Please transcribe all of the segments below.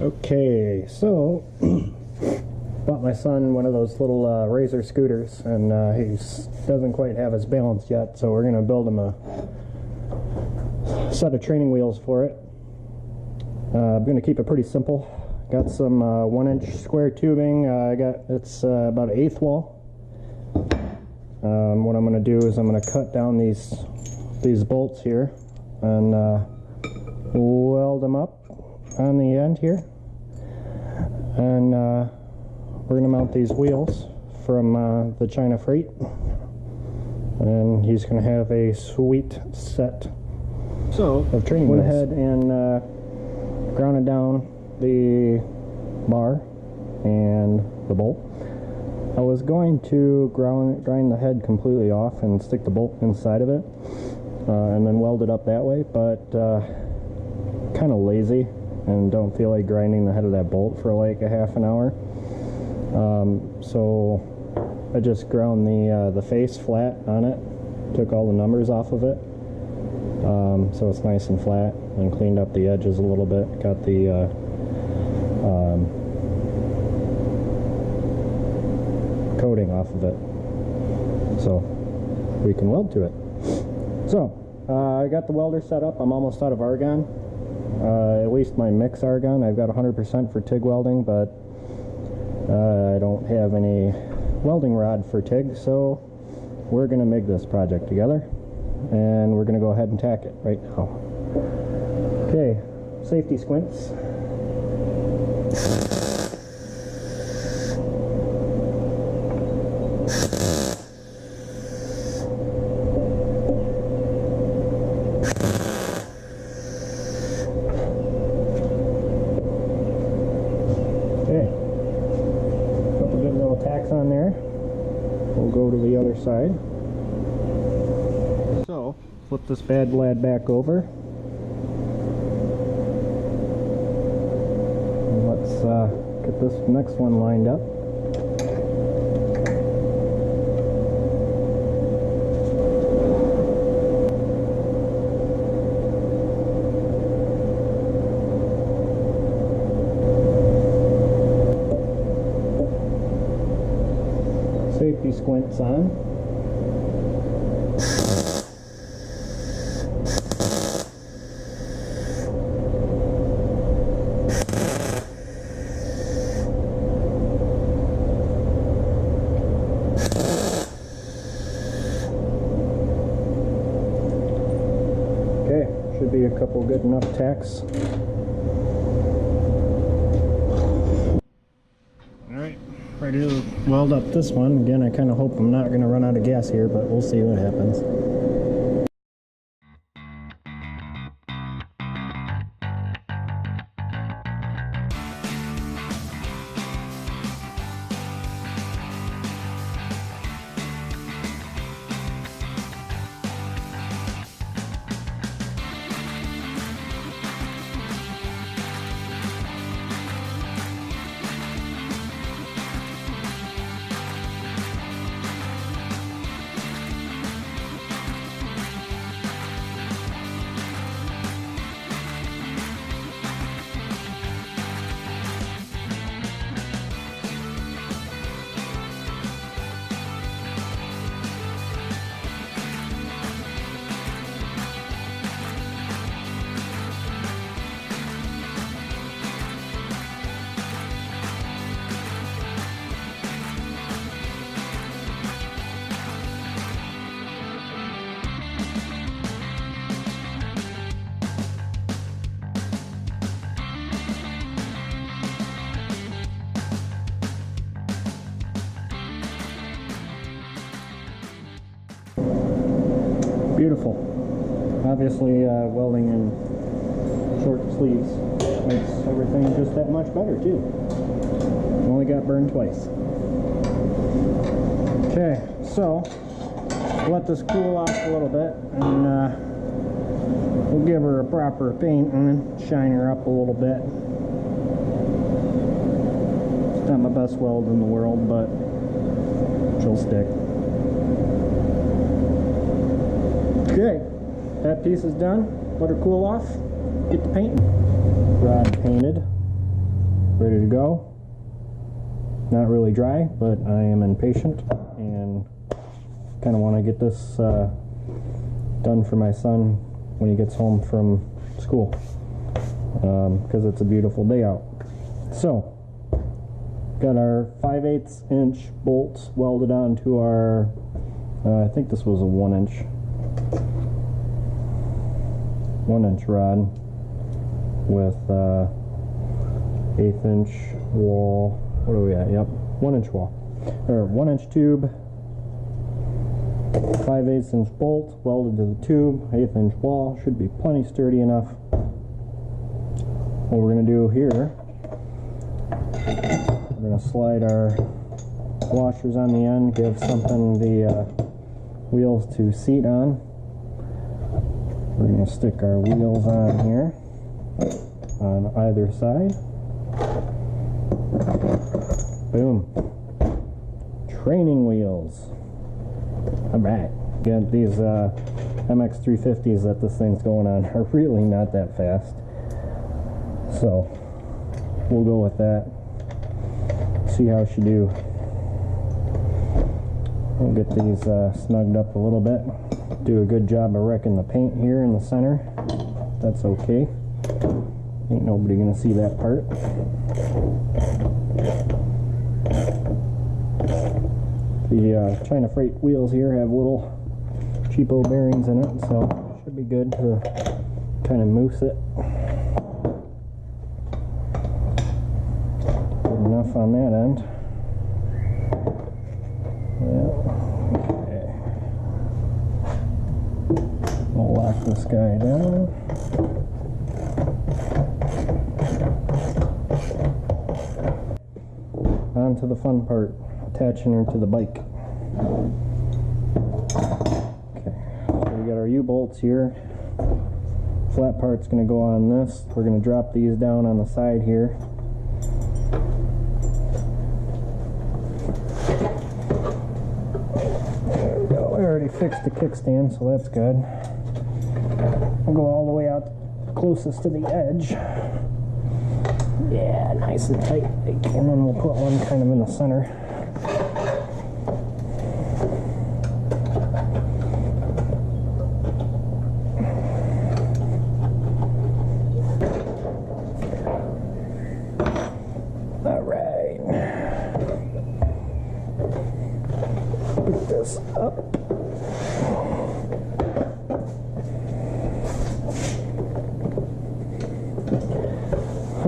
Okay, so bought my son one of those little Razor scooters, and he doesn't quite have his balance yet, so we're going to build him a set of training wheels for it. I'm going to keep it pretty simple. Got some 1-inch square tubing. It's about 1/8 wall. What I'm going to do is I'm going to cut down these bolts here and weld them up on the end here, and we're going to mount these wheels from the China freight, and he's going to have a sweet set of training wheels. Went ahead and grounded down the bar and the bolt. I was going to grind the head completely off and stick the bolt inside of it and then weld it up that way, but kind of lazy and don't feel like grinding the head of that bolt for like a half an hour. So I just ground the face flat on it, took all the numbers off of it, so it's nice and flat, and cleaned up the edges a little bit. Got the coating off of it so we can weld to it. So I got the welder set up. I'm almost out of argon, at least my mix argon. I've got 100% for TIG welding, but I don't have any welding rod for TIG, so we're going to make this project together, and we're going to go ahead and tack it right now. Okay, safety squints. On there. We'll go to the other side. So flip this bad lad back over, and let's get this next one lined up. Safety squints on. Okay, should be a couple good enough tacks. Ready to weld up this one. Again, I kind of hope I'm not going to run out of gas here, but we'll see what happens. Beautiful. Obviously, welding in short sleeves makes everything just that much better too. Only got burned twice. Okay, so let this cool off a little bit, and we'll give her a proper paint and then shine her up a little bit. It's not my best weld in the world, but she'll stick. Okay, that piece is done. Let her cool off. Get the paint rod painted. ready to go. Not really dry, but I am impatient and kind of want to get this done for my son when he gets home from school, because it's a beautiful day out. So, got our 5/8 inch bolts welded onto our, I think this was a 1 inch rod with 1/8 inch wall. What are we at? Yep, 1 inch wall, or 1 inch tube, 5/8 inch bolt welded to the tube, 1/8 inch wall. Should be plenty sturdy enough. What we're going to do here, we're going to slide our washers on the end, give something the wheels to seat on. We're going to stick our wheels on here on either side. Boom. Training wheels. Alright. Again, these MX350s that this thing's going on are really not that fast. So, we'll go with that. See how she do. We'll get these snugged up a little bit. Do a good job of wrecking the paint here in the center. That's okay. Ain't nobody gonna see that part. The China Freight wheels here have little cheapo bearings in it, so should be good to kind of moose it. Good enough on that end. Yeah. Okay. We'll lock this guy down. On to the fun part, attaching her to the bike. Okay, so we got our U-bolts here. Flat part's going to go on this. We're going to drop these down on the side here. There we go. I already fixed the kickstand, so that's good. We'll go all the way out closest to the edge. Yeah, nice and tight. And then we'll put one kind of in the center. All right. Pick this up.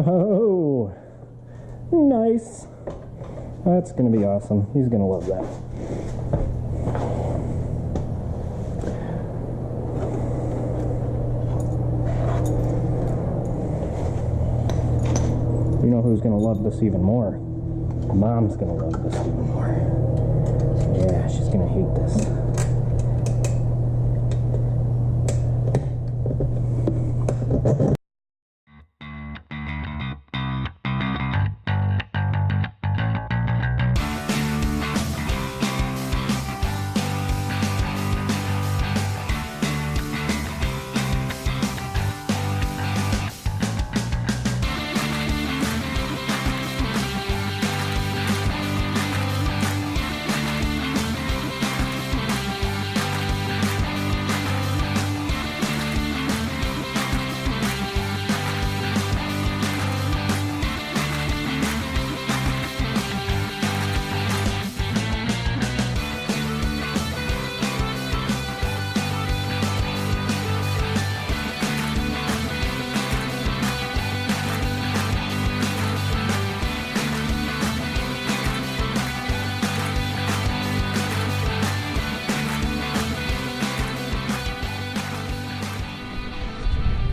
Oh, nice. That's going to be awesome. He's going to love that. You know who's going to love this even more? Mom's going to love this even more. Yeah, she's going to hate this.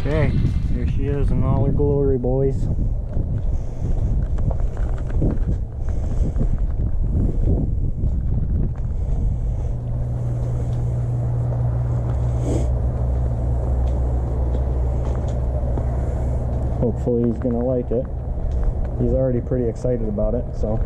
Okay, here she is in all her glory, boys. Hopefully he's gonna like it. He's already pretty excited about it, so